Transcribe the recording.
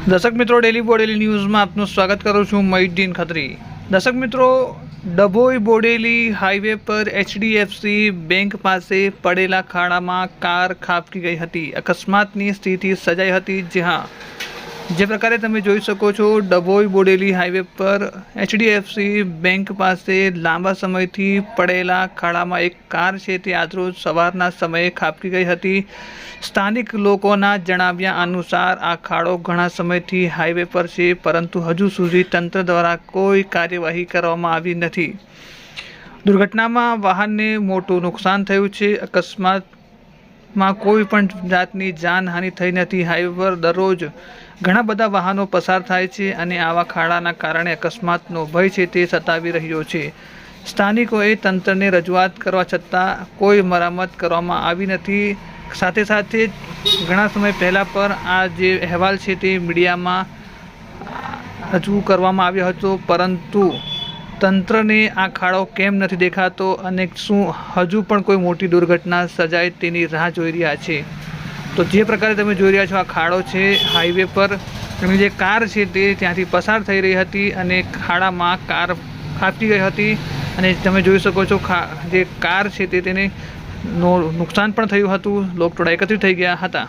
દર્શક મિત્રો, ડેલી બોડેલી ન્યૂઝમાં આપનું સ્વાગત કરું છું, મહિઉદ્દીન ખત્રી। દર્શક મિત્રો, ડભોઈ બોડેલી હાઈવે પર HDFC બેંક પાસે પડેલા ખાડામાં કાર ખાબકી ગઈ હતી। અકસ્માતની સ્થિતિ સર્જાઈ હતી। જે પ્રકારે તમે જોઈ શકો છો, ડભોઈ બોડેલી હાઈવે પર HDFC બેંક પાસે લાંબા સમયથી પડેલા ખાડામાં એક કાર છે તે આજરોજ સવારના સમયે ખાબકી ગઈ હતી। સ્થાનિક લોકોના જણાવ્યા અનુસાર આ ખાડો ઘણા સમયથી હાઈવે પર છે, પરંતુ હજુ સુધી તંત્ર દ્વારા કોઈ કાર્યવાહી કરવામાં આવી નથી। દુર્ઘટનામાં વાહનને મોટું નુકસાન થયું છે। અકસ્માતમાં કોઈ પણ જાતની જાનહાનિ થઈ નથી। હાઈવે પર દરરોજ ઘણા બધા વાહનો પસાર થાય છે અને આવા ખાડાના કારણે અકસ્માતનો ભય છે તે સતાવી રહ્યો છે। સ્થાનિકોએ તંત્રને રજૂઆત કરવા છતાં કોઈ મરામત કરવામાં આવી નથી। સાથે સાથે ઘણા સમય પહેલાં પર આ જે અહેવાલ છે તે મીડિયામાં રજૂ કરવામાં આવ્યો હતો, પરંતુ તંત્રને આ ખાડો કેમ નથી દેખાતો અને શું હજુ પણ કોઈ મોટી દુર્ઘટના સર્જાય તેની રાહ જોઈ રહ્યા છે। તો જે પ્રકારે તમે જોઈ રહ્યા છો, આ ખાડો છે હાઈવે પર, એમની જે કાર છે તે ત્યાંથી પસાર થઈ રહી હતી અને ખાડામાં કાર ખાબકી ગઈ હતી અને તમે જોઈ શકો છો જે કાર છે તેને નુકસાન પણ થયું હતું। લોકો થોડા એકત્રિત થઈ ગયા હતા।